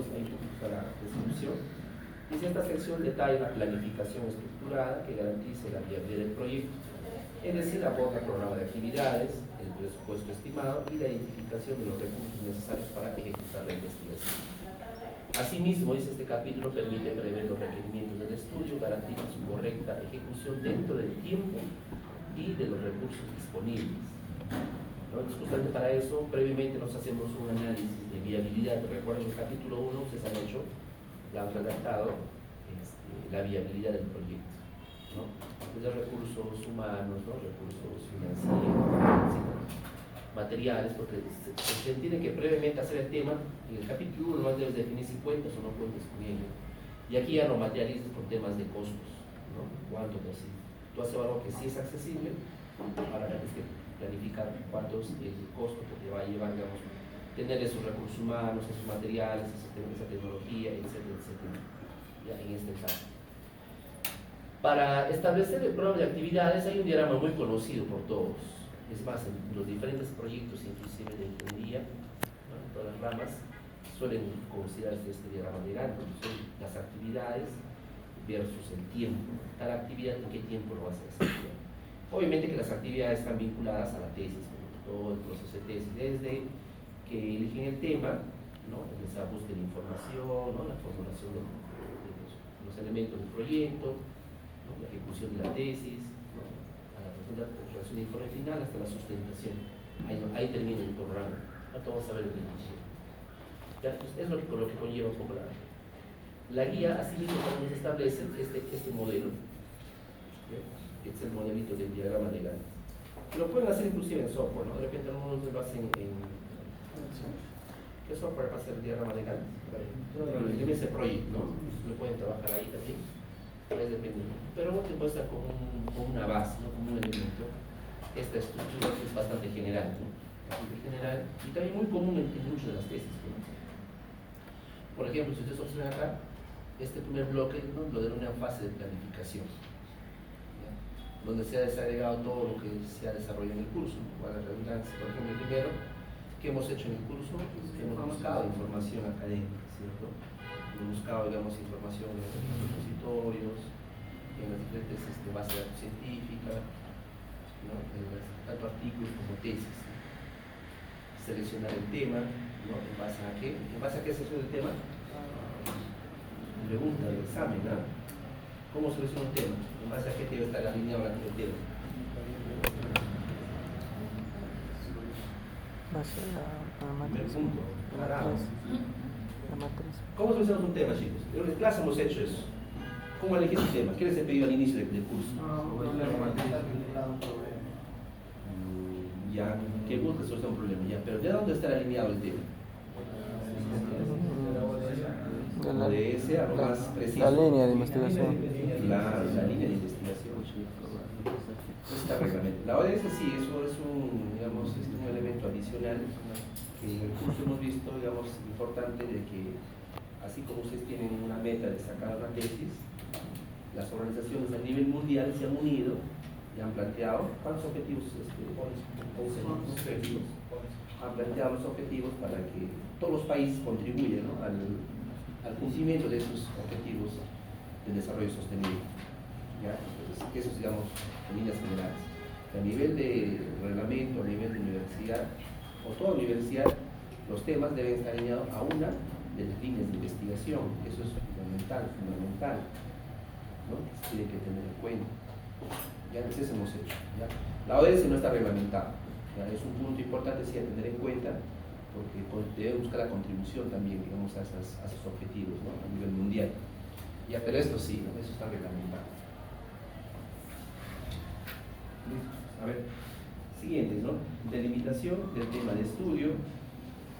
puntos, hay puntos a la descripción. Dice: esta sección detalla la planificación estructurada que garantice la viabilidad del proyecto, es decir, aporta programa de actividades, el presupuesto estimado y la identificación de los recursos necesarios para ejecutar la investigación. Asimismo, dice, este capítulo permite prever los requerimientos del estudio, garantiza su correcta ejecución dentro del tiempo y de los recursos disponibles. ¿No? Entonces, justamente para eso, previamente nos hacemos un análisis de viabilidad. Recuerden, en el capítulo 1 ustedes han hecho, ya han redactado la viabilidad del proyecto, ¿no? Desde recursos humanos, ¿no? Recursos financieros, etc. Materiales, porque se entiende que previamente hacer el tema, en el capítulo 1 más debes definir si cuentas o no cuentas con ello. Y aquí ya lo materializas con temas de costos, ¿no? ¿Cuánto? Si tú haces algo que sí es accesible, ahora tienes que planificar cuánto es el costo que te va a llevar, digamos, tener esos recursos humanos, esos materiales, esa tecnología, etcétera, etcétera, ya en este caso. Para establecer el programa de actividades hay un diagrama muy conocido por todos. Es más, en los diferentes proyectos, inclusive de ingeniería, ¿no? En todas las ramas, suelen considerarse este diagrama de Gantt, son las actividades versus el tiempo. Cada actividad, ¿en qué tiempo lo vas a desarrollar? Obviamente que las actividades están vinculadas a la tesis, ¿no? Todo el proceso de tesis, desde que eligen el tema, ¿no? Esa búsqueda de información, ¿no? La formulación de los elementos del proyecto, ¿no? La ejecución de la tesis, ¿no? A la relación de informe final hasta la sustentación. Ahí termina el programa. Ahora vamos a ver el inicio. Ya, pues es lo que conlleva un poco la guía. Así mismo también se establece este modelo. ¿Sí? Este es el modelito del diagrama de Gantt. Lo pueden hacer inclusive en software, ¿no? De repente algunos lo hacen en ¿qué software para hacer el diagrama de Gantt? En ese proyecto, ¿no? Lo pueden trabajar ahí también. Depende. Pero te puede estar con una base, ¿no? Como un elemento. Esta estructura es bastante general, ¿no? Bastante general y también muy común en muchas de las tesis, ¿no? Por ejemplo, si ustedes observan acá, este primer bloque, ¿no? Lo denominan fase de planificación, ¿ya? Donde se ha desagregado todo lo que se ha desarrollado en el curso, ¿no? Para la redundancia. Por ejemplo, el primero, ¿qué hemos hecho en el curso? Hemos buscado información académica, ¿cierto? Hemos buscado, digamos, información en los repositorios, en las diferentes bases de datos científicas, ¿no? Tanto artículos como tesis, ¿no? Seleccionar el tema, ¿no? ¿En base a qué? ¿En base a qué selecciona el tema? Pregunta del examen, ¿no? ¿Cómo selecciona un tema? ¿En base a qué debe estar alineado el tema? Base a la Primer matriz. punto, paramos. La matriz. ¿Cómo seleccionamos un tema, chicos? En la clase hemos hecho eso. ¿Cómo elegir un tema? ¿Qué les he pedido al inicio del curso? Ya, que busca solucionar un problema, ya, pero ¿de dónde está alineado el tema? La, De ese a lo más preciso. la línea de investigación. La línea de investigación. Está reglamento. La ODS sí, eso es un, digamos, un elemento adicional que en el curso hemos visto, digamos, importante de que, así como ustedes tienen una meta de sacar una tesis, las organizaciones a nivel mundial se han unido y han planteado cuántos objetivos, 11 objetivos, han planteado los objetivos para que todos los países contribuyan, ¿no? al cumplimiento de esos objetivos de desarrollo sostenible. ¿Ya? Entonces, eso es, digamos, en líneas generales. A nivel de reglamento, a nivel de universidad, o toda universidad, los temas deben estar alineados a una de las líneas de investigación. Eso es fundamental, ¿no? Que se tiene que tener en cuenta. Ya, entonces hemos hecho. ¿Ya? La ODS no está reglamentada. ¿Ya? Es un punto importante sí a tener en cuenta, porque debe buscar la contribución también, digamos, a esos objetivos, ¿no? A nivel mundial. Ya, pero esto sí, ¿no? Eso está reglamentado. A ver, siguientes, ¿no? Delimitación del tema de estudio.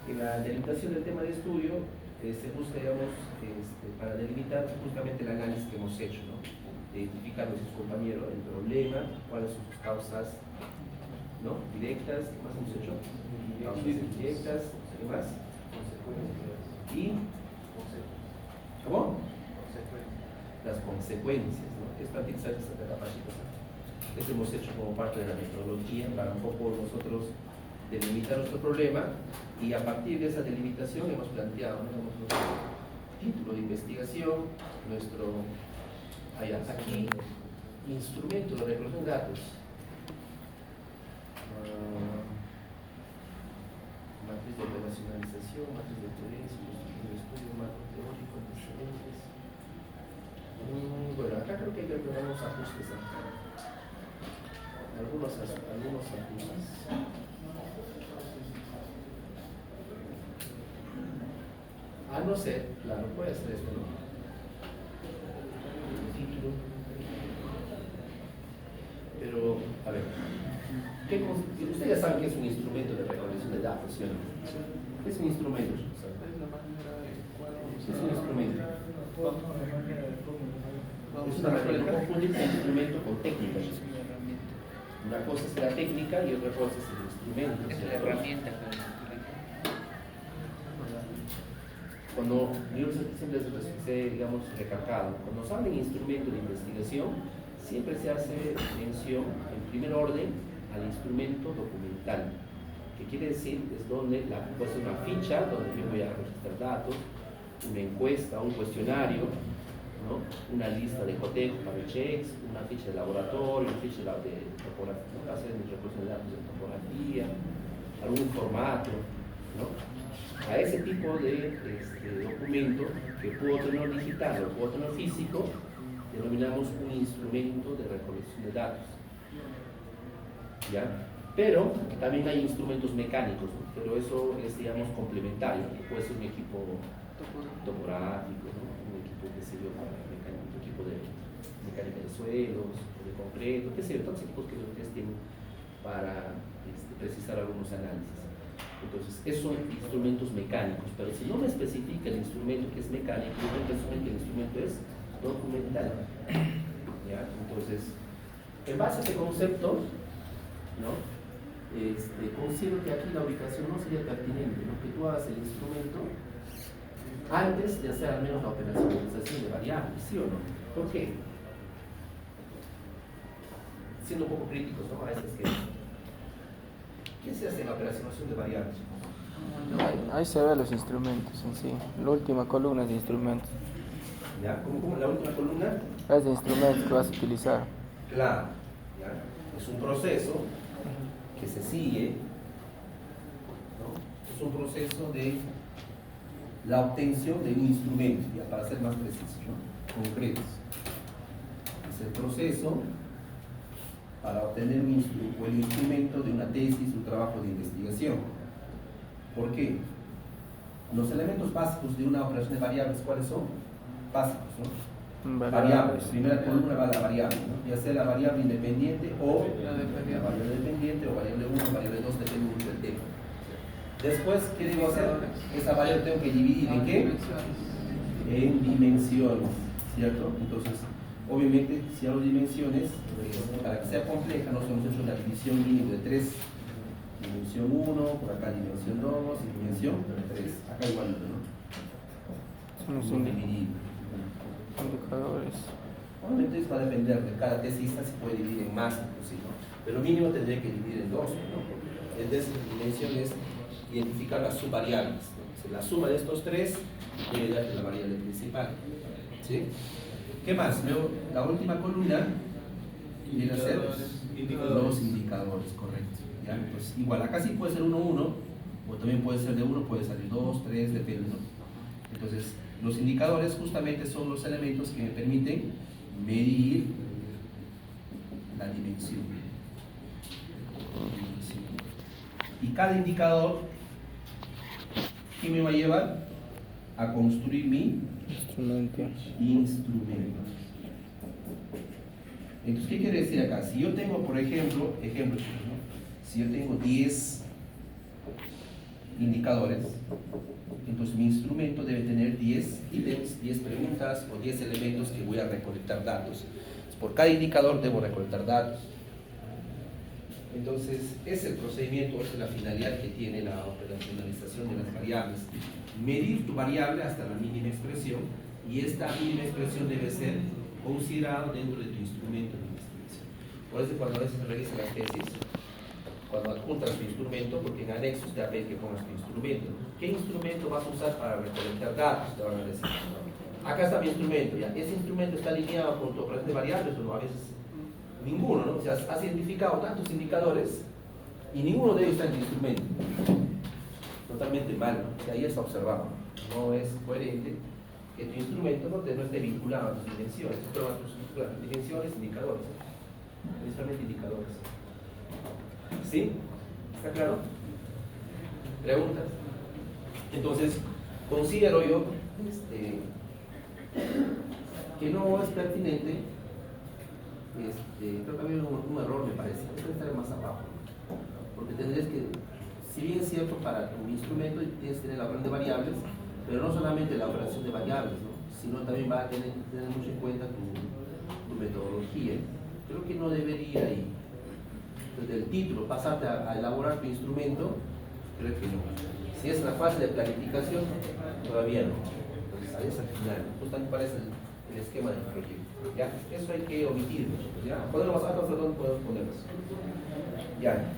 En la delimitación del tema de estudio se busca, digamos, para delimitar justamente el análisis que hemos hecho, ¿no? Identificar con sus compañeros el problema, cuáles son sus causas, ¿no? Directas, ¿qué más hemos hecho? Causas indirectas, ¿qué más? Y ¿cómo? Las consecuencias, ¿no? Es practicar esta capacitación. Eso hemos hecho como parte de la metodología para un poco nosotros delimitar nuestro problema y a partir de esa delimitación hemos planteado, ¿no? título de investigación, aquí, instrumento de recolección de datos. Matriz de operacionalización, matriz de coherencia, construcción de estudio, marco teórico, antecedentes. Bueno, acá creo que hay que hacer unos ajustes. Algunos ajustes. A no ser, claro, puede ser esto, ¿no? Título. Pero, a ver, ustedes ya saben que es un instrumento de recolección de datos, ¿sí o no? Es un instrumento. Es un instrumento. Es una manera de confundir el instrumento con técnica. Una cosa es la técnica y otra cosa es el instrumento. Es la herramienta. Cuando yo siempre les he, digamos, recalcado, cuando se habla de instrumento de investigación, siempre se hace mención, en primer orden, al instrumento documental, que quiere decir es donde puede ser una ficha, donde yo voy a registrar datos, una encuesta, un cuestionario, ¿no? Una lista de cotejo para checks, una ficha de laboratorio, una ficha de topografía, ¿no? Hacer mi recolección de datos de topografía, algún formato, ¿no? A ese tipo de documento que puedo tener digital o puedo tener físico, denominamos un instrumento de recolección de datos. ¿Ya? Pero también hay instrumentos mecánicos, ¿no? Pero eso es, digamos, complementario, que puede ser un equipo topográfico, ¿no? Un equipo, qué sé yo, un equipo de mecánica de suelos, de concreto, qué sé yo, todos los equipos que ustedes tienen para precisar algunos análisis. Entonces, esos son instrumentos mecánicos, pero si no me especifica el instrumento que es mecánico, yo presumo que el instrumento es documental. ¿Ya? Entonces, en base a este concepto, ¿no? Considero que aquí la ubicación no sería pertinente, ¿no? Que tú hagas el instrumento antes de hacer al menos la operacionalización de variables, ¿sí o no? ¿Por qué? Siendo un poco críticos, ¿no? A este esquema. ¿Qué se hace en la operacionalización de variables? Ahí se ven los instrumentos en sí. La última columna es de instrumentos. ¿Ya? ¿Cómo la última columna? Es de instrumentos que vas a utilizar. Claro, ¿ya? Es un proceso que se sigue, ¿no? Es un proceso de la obtención de un instrumento, ya para ser más precisos, ¿no? Concretos. Es el proceso para obtener el instrumento de una tesis, un trabajo de investigación. ¿Por qué? Los elementos básicos de una operación de variables, ¿cuáles son? Básicos, ¿no? Variables. Primera columna va la variable, ¿no? Ya sea la variable independiente o la variable dependiente o variable 1, variable 2, depende mucho del tema. Después, ¿qué debo hacer? Esa variable tengo que dividir ¿en qué? En dimensiones, ¿cierto? Entonces, obviamente, si hago dimensiones, para que sea compleja, nos hemos hecho la división mínima de 3. Dimensión 1, por acá dimensión 2 y dimensión 3. Acá igualito, ¿no? Son divididos. Indicadores. Obviamente eso va a depender de cada tesista, se puede dividir en más, inclusive, ¿no? Pero mínimo tendría que dividir en 2, ¿no? Entonces, dimensión es identificar las subvariables, ¿no? La suma de estos 3 debe darte la variable principal, ¿sí? ¿Qué más? Luego, la última columna viene a ser los indicadores, correcto. ¿Ya? Pues igual, acá sí puede ser 1, 1, o también puede ser de 1, puede salir 2, 3, depende, ¿no? Entonces, los indicadores justamente son los elementos que me permiten medir la dimensión. Y cada indicador, ¿qué me va a llevar? A construir mi instrumento. Entonces, ¿qué quiere decir acá? Si yo tengo, por ejemplo, ¿no? Si yo tengo 10 indicadores, entonces mi instrumento debe tener 10 ítems, 10 preguntas o 10 elementos que voy a recolectar datos. Por cada indicador debo recolectar datos. Entonces, es el procedimiento, es la finalidad que tiene la operacionalización de las variables. Medir tu variable hasta la mínima expresión, y esta mínima expresión debe ser considerada dentro de tu instrumento de investigación. Por eso cuando a veces se revisa las tesis, cuando adjuntas tu instrumento, porque en anexos te va a pedir que pongas tu instrumento. ¿Qué instrumento vas a usar para recolectar datos? Te van a decir. Acá está mi instrumento, ya. Ese instrumento está alineado con tu operación de variables, o no, a veces ninguno, ¿no? O sea, has identificado tantos indicadores y ninguno de ellos está en el instrumento. Totalmente mal, ¿no? O sea, ahí está observado. No es coherente que tu instrumento no esté vinculado a tus dimensiones, pero a tus dimensiones, indicadores, principalmente indicadores. ¿Sí? ¿Está claro? ¿Preguntas? Entonces, considero yo que no es pertinente, creo que había un error, me parece, debe estar más abajo, porque tendrías que, si bien es cierto, para tu instrumento tienes que tener la operación de variables, pero no solamente la operación de variables, ¿no? Sino también va a tener mucho en cuenta tu metodología. Creo que no debería ir desde el título pasarte a elaborar tu instrumento, creo que no. Si es la fase de planificación, todavía no. Entonces, ahí es al final, justamente para eso el esquema del proyecto. ¿Ya? Eso hay que omitirlo, ¿ya? Ponerlo más alto, ¿dónde podemos ponerlo? Ya,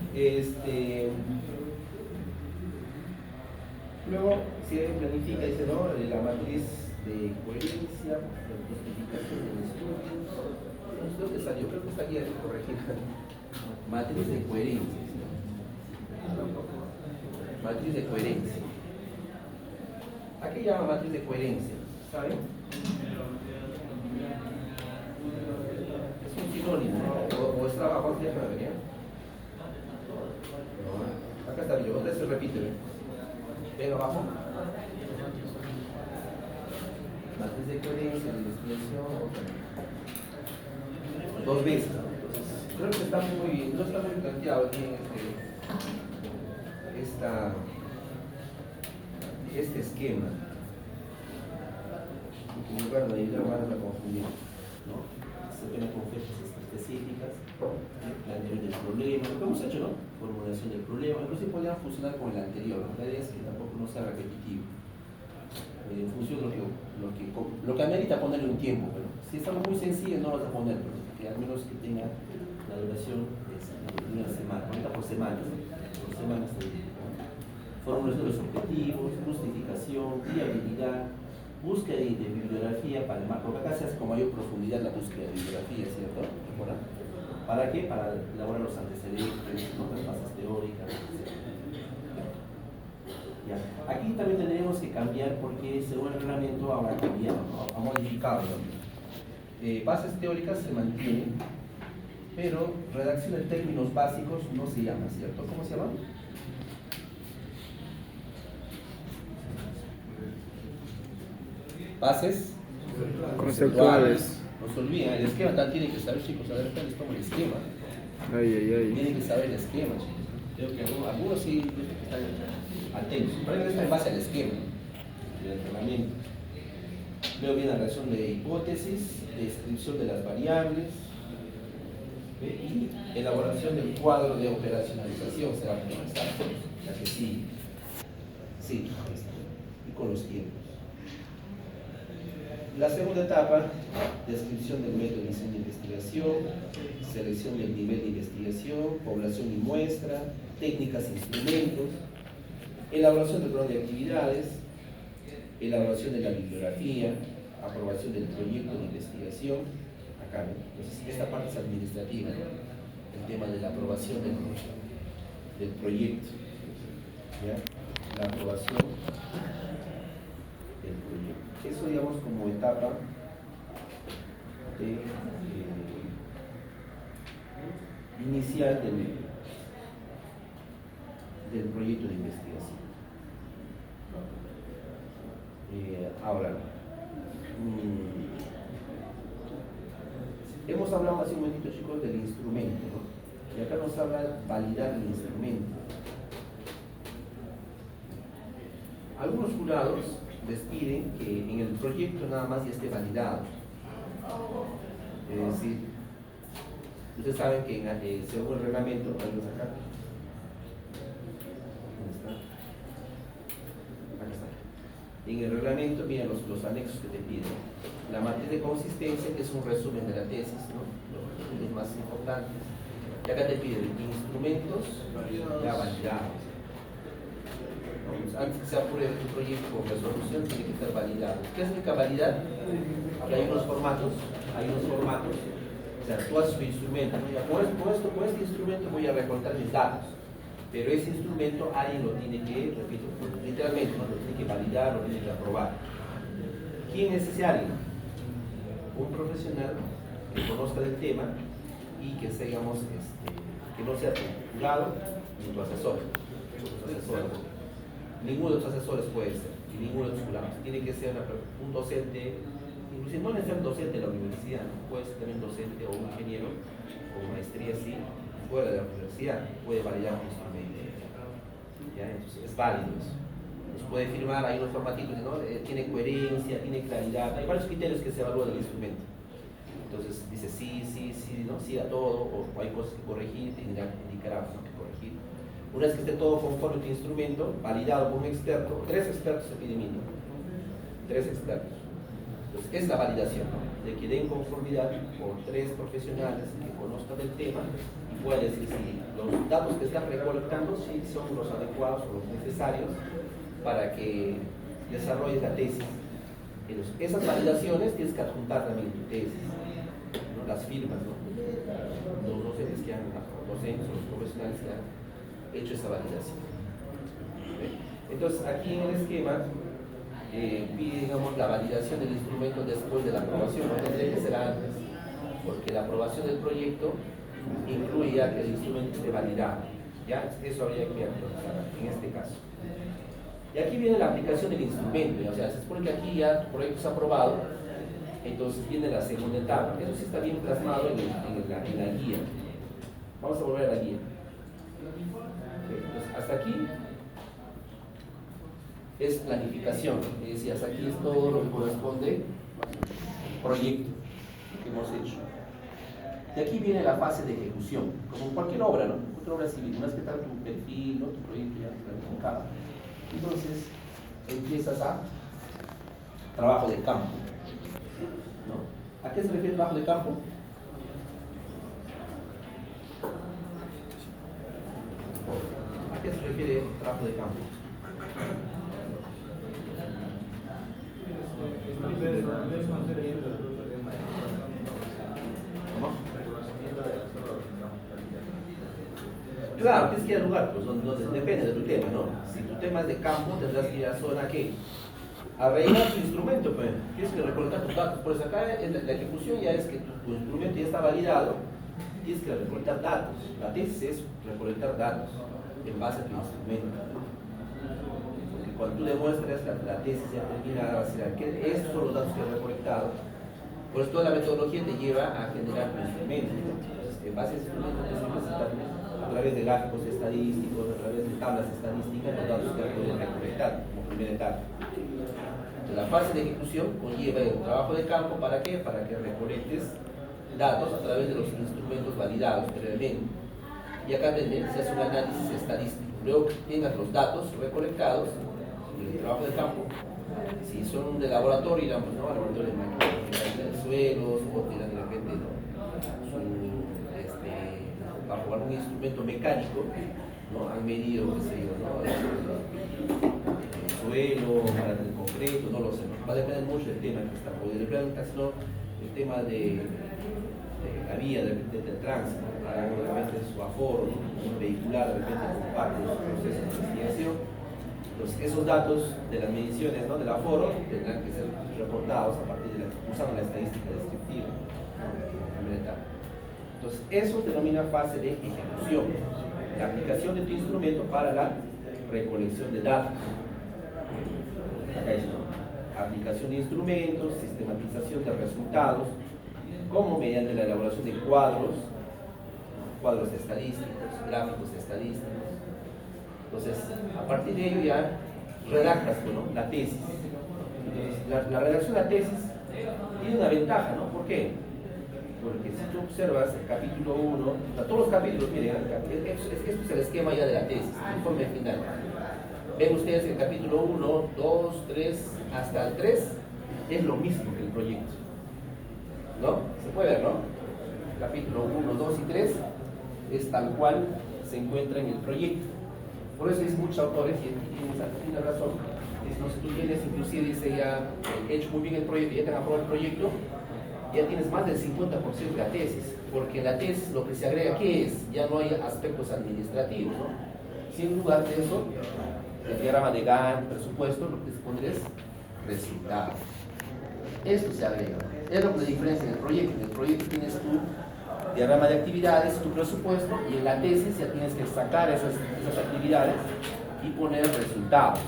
luego se planifica, dice, ¿no? La matriz de coherencia, la justificación del estudio. ¿Dónde salió? Creo que está aquí corregida. Matriz de coherencia. Matriz de coherencia. ¿A qué llama matriz de coherencia? ¿Saben? Es un sinónimo, ¿no? O es trabajo, ¿sí? No, acá está bien, otra vez se repite. Ven abajo. Matriz de coherencia, de investigación, dos veces. Entonces, creo que está no está muy planteado aquí en este esquema. En lugar de ayudar van a confundir, ¿no? Se ven con fechas específicas, planteamiento del problema, lo que hemos hecho, ¿no? Formulación del problema, incluso podrían funcionar con el anterior, ¿no? La idea es que tampoco no sea repetitivo. En función de lo que amerita ponerle un tiempo, pero si estamos muy sencillos no lo vas a poner, porque al menos que tenga la duración de una semana, ahorita por semanas, formulación de los objetivos, justificación, viabilidad, búsqueda de bibliografía para el marco, porque acá se hace con mayor profundidad la búsqueda de bibliografía, ¿cierto? ¿Para qué? Para elaborar los antecedentes, otras bases teóricas, etc. Ya. Aquí también tendríamos que cambiar porque según el reglamento habrá cambiado, ¿no? Ha modificado, ¿no? Bases teóricas se mantienen, pero redacción de términos básicos no se llama, ¿cierto? ¿Cómo se llama? Bases conceptuales. No se olviden, el esquema también tienen que saber, chicos, a ver, les tomo el esquema. Tienen que saber el esquema, chicos. Creo que algunos sí están atentos, pero está en base al esquema del entrenamiento. Luego viene la reacción de hipótesis, descripción de las variables y elaboración del cuadro de operacionalización, será la que sigue. Sí, y con los tiempos. La segunda etapa, descripción del método de diseño de investigación, selección del nivel de investigación, población y muestra, técnicas e instrumentos, elaboración del plan de actividades, elaboración de la bibliografía, aprobación del proyecto de investigación, acá, ¿no? Entonces, esta parte es administrativa, ¿no? El tema de la aprobación del proyecto, ¿ya? La aprobación del proyecto. Eso, digamos, como etapa inicial del proyecto de investigación. Ahora, hemos hablado hace un momentito, chicos, del instrumento, ¿no? Y acá nos habla de validar el instrumento. Algunos jurados les piden que en el proyecto nada más ya esté validado. Es decir, ustedes saben que según el reglamento, ¿dónde está? Acá está. En el reglamento, miren los anexos que te piden. La matriz de consistencia, que es un resumen de la tesis, ¿no? Los puntos más importantes. Y acá te piden instrumentos ya validados. Entonces, antes que se apruebe el proyecto con resolución, tiene que estar validado. ¿Qué significa validar? Hay unos formatos, o sea, tú haces tu instrumento, ¿no? Ya, con este instrumento voy a recortar mis datos, pero ese instrumento alguien lo tiene que, repito, literalmente, ¿no? Lo tiene que validar, lo tiene que aprobar. ¿Quién es ese alguien? Un profesional que conozca del tema y que digamos, que no sea tu juzgado ni tu asesor. Ninguno de los asesores puede ser, y ninguno de los jurados. Tiene que ser un docente, inclusive no necesariamente un docente de la universidad, ¿no? Puede ser también docente o un ingeniero con maestría así, fuera de la universidad, puede validar un instrumento. ¿Ya? Entonces es válido eso. Entonces puede firmar, hay unos formatitos, ¿no? Tiene coherencia, tiene claridad, hay varios criterios que se evalúan del instrumento. Entonces dice sí, ¿no? Sí a todo, o hay cosas que corregir, indicará ¿no? que corregir. Una vez que esté todo conforme a tu instrumento, validado por un experto, 3 expertos se pide mínimo. 3 expertos. Entonces, es la validación, ¿no? De que den conformidad por 3 profesionales que conozcan del tema y puedan decir si los datos que están recolectando sí son los adecuados o los necesarios para que desarrolles la tesis. Entonces, esas validaciones tienes que adjuntar también tu tesis, ¿no? Las firmas, ¿no? Los docentes que han, docentes o los profesionales que han hecho esa validación. ¿Okay? Entonces, aquí en el esquema pide, digamos, la validación del instrumento después de la aprobación, no tendría que ser antes, porque la aprobación del proyecto incluye ya que el instrumento esté validado. ¿Ya? Eso habría que actualizar en este caso. Y aquí viene la aplicación del instrumento, o sea, se supone que aquí ya tu proyecto es aprobado, entonces viene la segunda etapa. Eso sí está bien plasmado en la guía. Vamos a volver a la guía. Entonces, hasta aquí es planificación, es decir, hasta aquí es todo lo que corresponde al proyecto que hemos hecho. De aquí viene la fase de ejecución, como cualquier obra, ¿no? Cualquier obra civil, una vez que está tu perfil, ¿no? Tu proyecto ya planificado, entonces empiezas a trabajo de campo, ¿no? ¿A qué se refiere el trabajo de campo? ¿A qué se refiere el trabajo de campo? ¿Cómo? Claro, tienes que ir al lugar, pues depende de tu tema, ¿no? Si tu tema es de campo, tendrás que ir a la zona que a rellenar tu instrumento, pues tienes que recolectar tus datos. Por eso acá la ejecución ya es que tu instrumento ya está validado, tienes que recolectar datos. La tesis es recolectar datos en base a tu instrumento. Porque cuando tú demuestras la tesis ya terminada, vas a decir que estos son los datos que he recolectado. Por eso toda la metodología te lleva a generar tu instrumento. Entonces, en base a ese instrumento tienes que presentar a través de gráficos estadísticos, a través de tablas estadísticas, los datos que has podido recolectar como primera etapa. Entonces, la fase de ejecución conlleva el trabajo de campo, ¿para qué? Para que recolectes datos a través de los instrumentos validados previamente. Y acá también se hace un análisis estadístico. Luego que tengas los datos recolectados en el trabajo de campo, si son de laboratorio, digamos, ¿no? Laboratorio de máquinas de suelos, o tiran de repente, ¿no? Bajo algún instrumento mecánico, ¿no? Han medido, qué sé yo, ¿no? El suelo, para el concreto, no lo sé, ¿no? Va a depender mucho del tema que está podiendo. El tema de la vía, de repente del tránsito, para de repente su aforo, ¿no? Vehicular, de repente como parte de su proceso de investigación. Entonces, esos datos de las mediciones, ¿no? Del aforo tendrán que ser reportados a partir de usando la estadística descriptiva, ¿no? Entonces, eso se denomina fase de ejecución, la aplicación de tu instrumento para la recolección de datos. Acá está, aplicación de instrumentos, sistematización de resultados, como mediante la elaboración de cuadros estadísticos, gráficos estadísticos. Entonces, a partir de ello ya redactas, ¿no? La tesis. Entonces, la redacción de la tesis tiene una ventaja, ¿no? ¿Por qué? Porque si tú observas el capítulo 1, todos los capítulos, miren, esto es el esquema ya de la tesis, el informe final. Ven ustedes que el capítulo 1, 2, 3, hasta el 3 es lo mismo que el proyecto. ¿No? Se puede ver, ¿no? Capítulo 1, 2 y 3 es tal cual se encuentra en el proyecto. Por eso dicen muchos autores, y tiene razón, dicen, no, si tú tienes, inclusive dice ya, hecho muy bien el proyecto, ya te han aprobado el proyecto, ya tienes más del 50% de la tesis, porque en la tesis lo que se agrega, ¿qué es? Ya no hay aspectos administrativos, ¿no? Si en lugar de eso, el diagrama de Gantt, presupuesto, lo que se pone es resultados. Esto se agrega. Es lo que la diferencia en el proyecto. En el proyecto tienes tu diagrama de actividades, tu presupuesto, y en la tesis ya tienes que sacar esas actividades y poner resultados.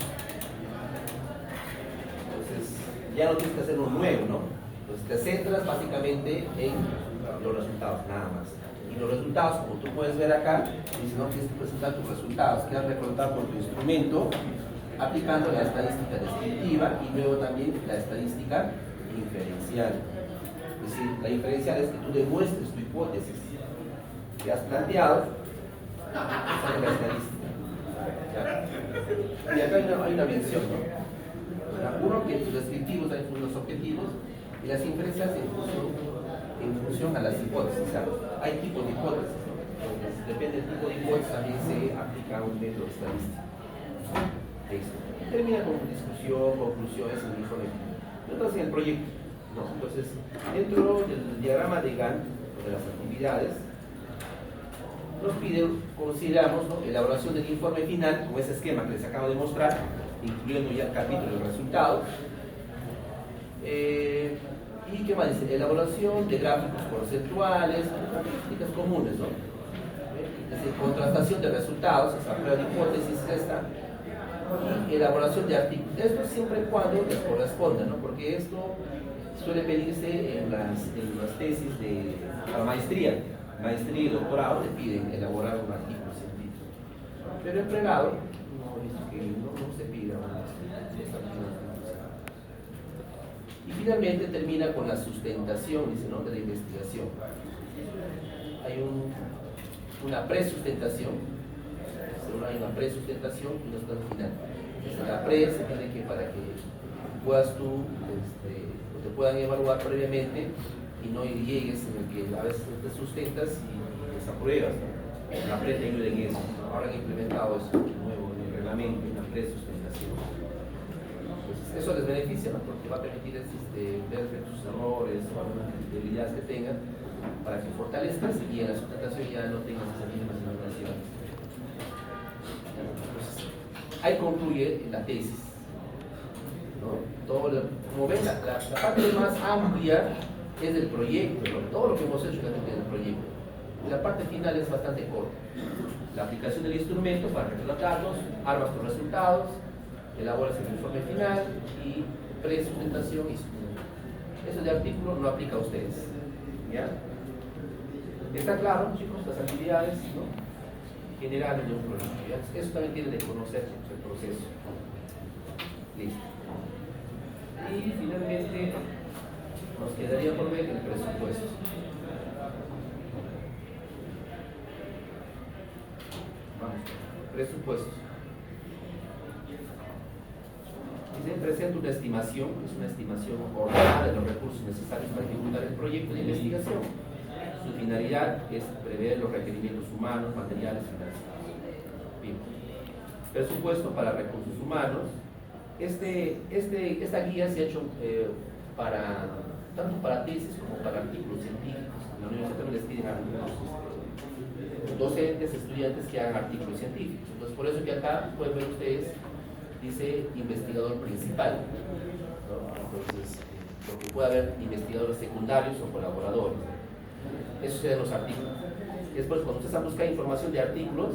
Entonces, ya no tienes que hacer uno nuevo, ¿no? Entonces te centras básicamente en los resultados, nada más. Y los resultados, como tú puedes ver acá, dice, no tienes que presentar tus resultados, que has recortado por tu instrumento, aplicando la estadística descriptiva y luego también la estadística inferencial. Es decir, la inferencial es que tú demuestres tu hipótesis que has planteado usando la estadística. ¿Ya? Y acá hay una mención, ¿no? Uno, que tus descriptivos hay unos objetivos y las inferencias en función a las hipótesis. O sea, hay tipos de hipótesis, ¿no? Entonces, depende del tipo de hipótesis, también se aplica un método estadístico. Listo. Termina con discusión, conclusiones en el informe. Entonces, en el proyecto, ¿no? Entonces, dentro del diagrama de Gantt, de las actividades, nos pide, consideramos, ¿no?, elaboración del informe final, como ese esquema que les acabo de mostrar, incluyendo ya el capítulo de resultados. ¿Y qué más dice? Elaboración de gráficos porcentuales, características comunes, ¿no? Es decir, contrastación de resultados, esa prueba de hipótesis esta, y elaboración de artículos. Esto siempre y cuando les corresponda, ¿no? Porque esto suele pedirse en las tesis de la maestría y doctorado, le piden elaborar un artículo científico. Pero en pregrado, no se pide y finalmente termina con la sustentación, dice, ¿no?, de la investigación. Hay una presustentación, hay una presustentación y una sustentación final. Entonces, la pre se tiene que, para que puedas tú, te puedan evaluar previamente y no llegues en el que a veces te sustentas y desapruebas, ¿no? La pre te ayuda en eso. Ahora han implementado eso nuevo en el reglamento, en la presustentación. Eso les beneficia, ¿no?, porque va a permitir ver tus errores o algunas debilidades que tengan para que fortalezcas y en la sustentación ya no tengas esas mismas limitaciones. Entonces, ahí concluye la tesis, ¿no? Como ven, la parte más amplia es del proyecto, ¿no? Todo lo que hemos hecho es del proyecto. Y la parte final es bastante corta. La aplicación del instrumento para recoger datos, armas tus resultados, elaboras el informe final y presustentación y sustentación. Eso de artículo no aplica a ustedes. ¿Ya? ¿Está claro, chicos, las actividades, ¿no?, generales de un proyecto? ¿Ya? Eso también tiene que conocer el proceso. Listo. Y finalmente nos quedaría por ver el presupuesto. Vamos, presupuesto. Presenta una estimación, es una estimación ordenada de los recursos necesarios para ejecutar el proyecto de investigación. Su finalidad es prever los requerimientos humanos, materiales y financieros. Bien. Presupuesto para recursos humanos. Esta guía se ha hecho tanto para tesis como para artículos científicos. En la universidad también les piden a algunos docentes, estudiantes que hagan artículos científicos. Entonces, por eso que acá pueden ver ustedes, dice investigador principal, ¿no? Entonces, porque puede haber investigadores secundarios o colaboradores. Eso serían los artículos. Después, cuando ustedes han buscado información de artículos,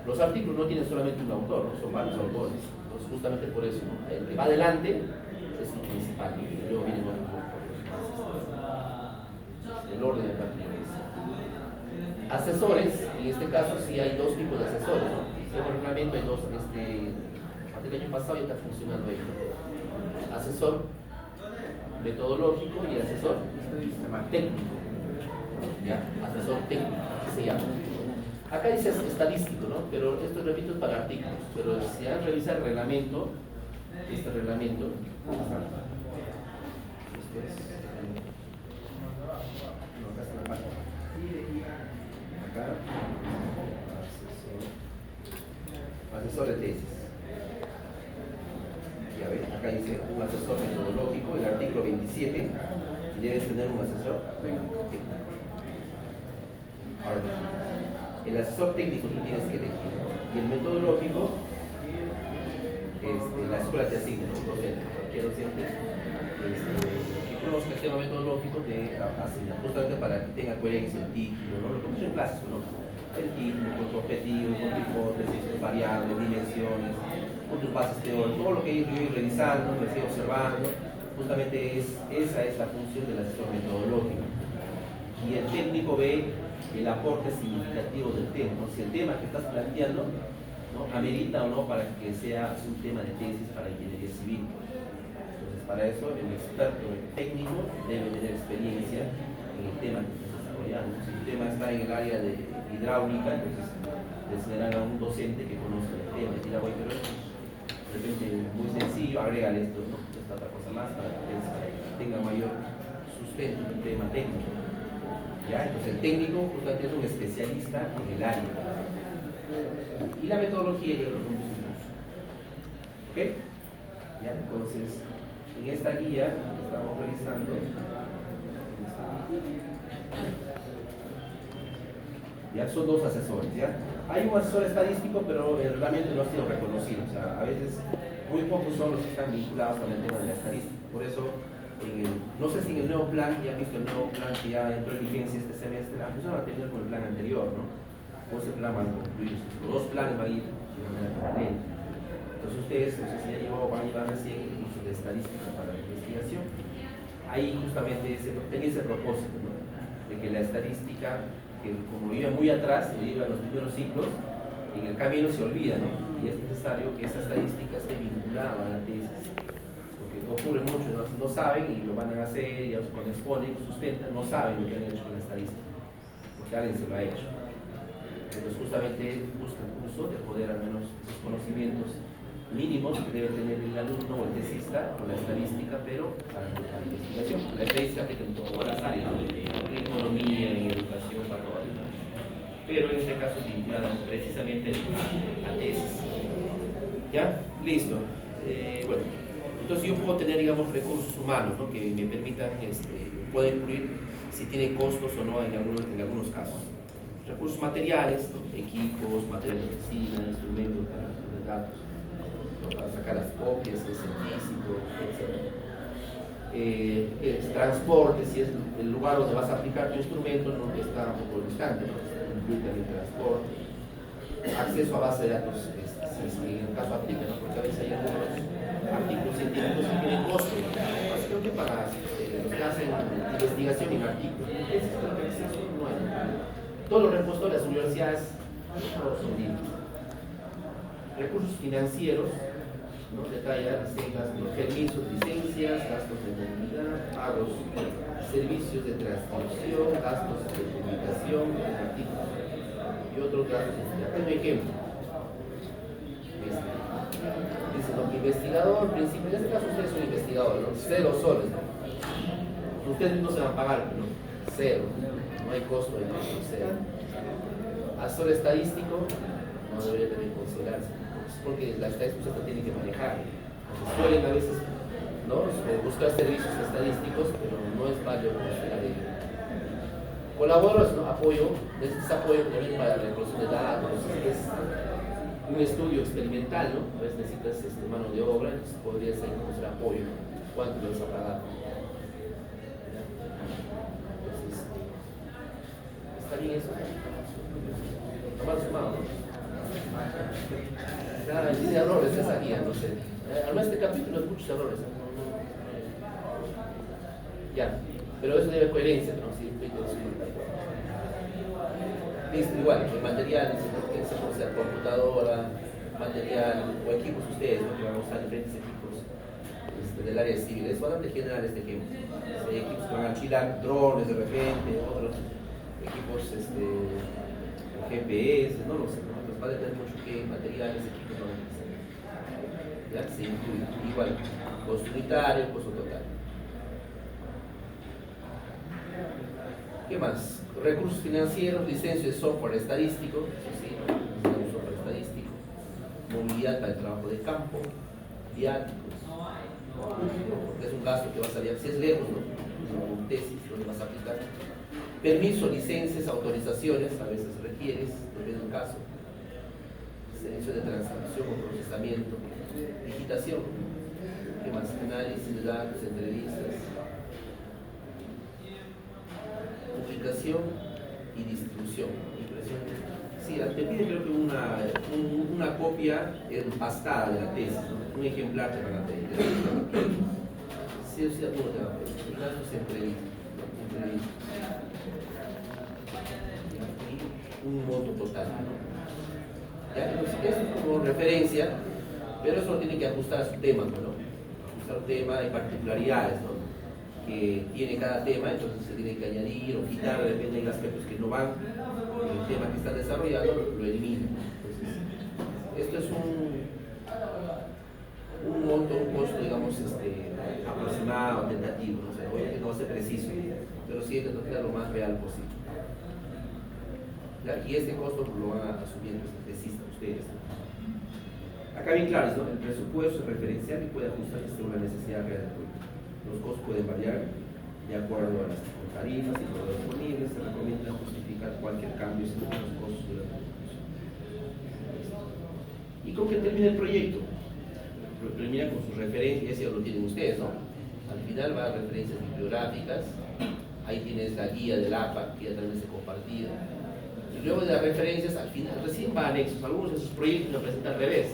los artículos no tienen solamente un autor, ¿no?, son varios autores. Entonces, justamente por eso, ¿no?, el que va adelante es el principal, y luego vienen otros el orden de la prioridad. Asesores, en este caso sí hay dos tipos de asesores, ¿no? Según el reglamento hay dos, el año pasado ya está funcionando ahí. Asesor metodológico y asesor técnico. ¿Ya? Asesor técnico, ¿qué se llama? Acá dice estadístico, ¿no? Pero esto, repito, es para artículos. Pero si han revisado el reglamento, este reglamento, acá está la página. Acá, asesor de tesis. Ya ven, acá dice un asesor metodológico, el artículo 27, y debes tener un asesor técnico. Ahora, el asesor técnico tú tienes que elegir, y el metodológico, la escuela te asigna, un docente, cualquier docente que conozca el tema metodológico te asigna, justamente para que tenga coherencia el título, ¿no? Lo que hemos en clases, ¿no? El título, con tu objetivo, con tu hipótesis, tus variables, dimensiones, con tus bases teóricas, todo lo que yo he ido revisando, me estoy observando, justamente esa es la función del asesor metodológico. Y el técnico ve el aporte significativo del tema, ¿no? Si el tema que estás planteando, ¿no?, amerita o no para que sea un tema de tesis para ingeniería civil. Entonces, para eso el experto, el técnico, debe tener experiencia en el tema que estás desarrollando. Si el tema está en el área de hidráulica, entonces designar a un docente que conozca el tema y dirá, pero de repente muy sencillo, agrégale esto, ¿no?, esta otra cosa más para que tenga mayor sustento en el tema técnico. ¿Ya? Entonces el técnico justamente es un especialista en el área. Y la metodología ya lo conducimos. ¿Ok? ¿Ya? Entonces, en esta guía que estamos revisando, ya son dos asesores, ¿ya? Hay un asesor estadístico, pero realmente no ha sido reconocido. O sea, a veces muy pocos son los que están vinculados con el tema de la estadística. Por eso, no sé si en el nuevo plan, ya han visto el nuevo plan que ya entró en vigencia este semestre, la función va a tener con el plan anterior, ¿no? Con ese plan van a concluir, los dos planes van a ir de manera permanente. Entonces ustedes, no sé si ya van a llevar recién el uso de estadística para la investigación. Ahí justamente tenía ese propósito, ¿no?, de que la estadística, que como iba muy atrás, iba a los primeros ciclos, en el camino se olvida, ¿no? Y es necesario que esa estadística esté vinculada a la tesis. Ocurre mucho, no saben y lo van a hacer, y cuando exponen, sustentan, no saben lo que han hecho con la estadística, porque alguien se lo ha hecho. Entonces justamente buscan el curso de poder al menos esos conocimientos mínimos que debe tener el alumno o el tesista con la estadística, pero para la investigación. La estadística aplica en todas las áreas, en economía, en educación, para todo. Pero en este caso es vinculada precisamente a tesis. ¿Ya? Listo. Bueno. Entonces yo puedo tener, digamos, recursos humanos, ¿no?, que me permitan, pueden incluir si tienen costos o no en algunos casos. Recursos materiales, ¿no?, equipos, materiales de oficina, instrumentos para los datos, ¿no?, para sacar las copias, el físico, etc. Transporte, si es el lugar donde vas a aplicar tu instrumento, no está un poco distante, ¿no?, incluye también transporte. Acceso a base de datos, si en el caso aplica, ¿no?, porque a veces hay algunos artículos científicos que tienen costo, básicamente para los que hacen investigación en artículos. No hay. Todos los recursos de las universidades son libres. Recursos financieros, ¿no?, detalla gastos, permisos, licencias, gastos de movilidad, pagos, servicios de transcripción, gastos de publicación de artículos y otros gastos. Acá hay un ejemplo. Dice, ¿no?, investigador, principio, en este caso ustedes son investigadores, ¿no?, 0 soles, ¿no? Ustedes no se van a pagar, ¿no?, 0, no hay costo de cero. Asesor estadístico no debería también considerarse, porque la estadística usted tiene que manejar. Suelen a veces, ¿no?, buscar servicios estadísticos, pero no es válido considerar ello. Colaboras, ¿no?, apoyo, necesitas apoyo también para la recolección de datos, es un estudio experimental, ¿no? A veces necesitas mano de obra, entonces podría ser apoyo, ¿no? ¿Cuánto le vas a pagar? Entonces, ¿está bien eso? Tomar sumado, ¿no? Tiene errores esa guía, no sé. Además este capítulo es muchos errores, ¿no? Ya, pero eso debe coherencia, ¿no? Sí, listo, igual, el material, o sea, computadora, material o equipos ustedes, ¿no?, que van a usar diferentes equipos del área civil. Es bastante general este ejemplo. Hay equipos que van a alquilar drones de repente, otros equipos GPS, no lo sé, ¿no? Entonces va a depender mucho qué materiales, equipos van a utilizar. Ya se incluye, igual, costo unitario, costo total. ¿Qué más? Recursos financieros, licencia de software estadístico, eso sí, un software estadístico, movilidad movilidad para el trabajo de campo, viáticos, porque es un gasto que va a salir, si es lejos, ¿no? Una tesis, donde vas a aplicar. Permiso, licencias, autorizaciones, a veces requieres, depende del caso. Servicio de transcripción o procesamiento, digitación, ¿qué más? Análisis de datos, entrevistas, publicación y distribución, impresión. Sí, te pide creo que una copia empastada de la tesis, ¿no? Un ejemplar te van a pedir. Sí o sí, alguno te va a pedir. El caso es entrevista. Un monto total, ¿no? Ya, entonces, eso es como referencia, pero eso lo tiene que ajustar a su tema, ¿no? Ajustar al tema, hay particularidades, ¿no? Que tiene cada tema, entonces se tiene que añadir o quitar, depende de aspectos que no van en el tema que está desarrollando, lo elimina. Entonces, esto es un monto, un costo, digamos, aproximado, tentativo, ¿no? O sea, obviamente no va a ser preciso, pero sí hay que tratar lo más real posible. ¿Ya? Y este costo lo van a asumir los tesistas, ustedes. Acá bien claro, ¿no? El presupuesto es referencial y puede ajustarse según la necesidad real del proyecto. Los costos pueden variar de acuerdo a las tarifas y proveedores disponibles. Se recomienda justificar cualquier cambio según los costos de la ejecución. ¿Y con qué termina el proyecto? Termina con sus referencias, ya lo tienen ustedes, ¿no? Al final va a referencias bibliográficas, ahí tienes la guía del APA, que ya también se compartida. Y luego de las referencias, al final recién va a anexos. Algunos de sus proyectos lo presentan al revés.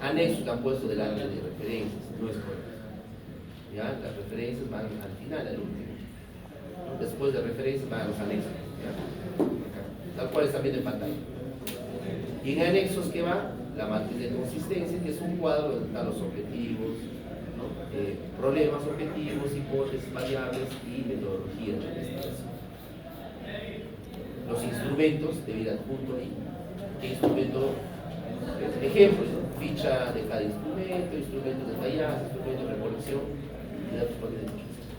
Anexos que han puesto delante de referencias, no es correcto. ¿Ya? Las referencias van al final, al último. Después de referencias van a los anexos. ¿Ya? Tal cual están viendo en pantalla. Y en anexos, ¿qué va? La matriz de consistencia, que es un cuadro donde están los objetivos, ¿no? Problemas, objetivos, hipótesis, variables y metodología de la investigación. Los instrumentos de vida adjunto ahí. ¿Qué instrumento? Ejemplos, ¿no? Ficha de cada instrumento, instrumentos detallados, instrumentos de recolección de datos para identificación.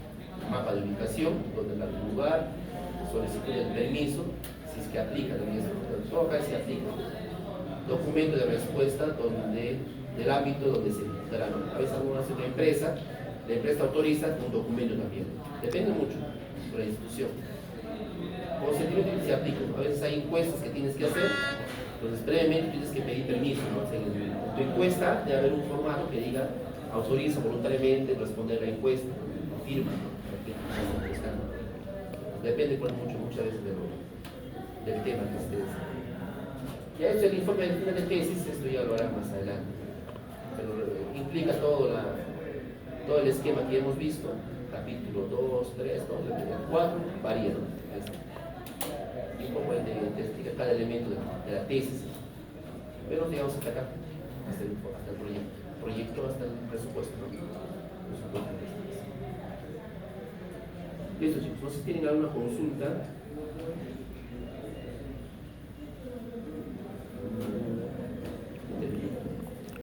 Mapa de ubicación, donde está el lugar, solicitud del permiso, si es que aplica también eso, toca si aplica. Documento de respuesta del ámbito donde se dará. A veces alguna hace una empresa, la empresa autoriza un documento también. Depende mucho de la institución. O simplemente se aplica. A veces hay encuestas que tienes que hacer, entonces previamente tienes que pedir permiso, ¿no? O sea, en tu encuesta debe haber un formato que diga autoriza voluntariamente responder la encuesta, firma, ¿no? Depende pues, muchas veces del tema que estés. Ya hecho el informe de final de tesis, esto ya lo hará más adelante, pero implica todo el esquema que hemos visto, capítulo 2, 3, 4, varía, ¿no? Y un poco te explica cada elemento de la tesis, pero digamos hasta acá, hasta el proyecto, hasta el presupuesto, ¿no? Listo, chicos, no sé si tienen alguna consulta.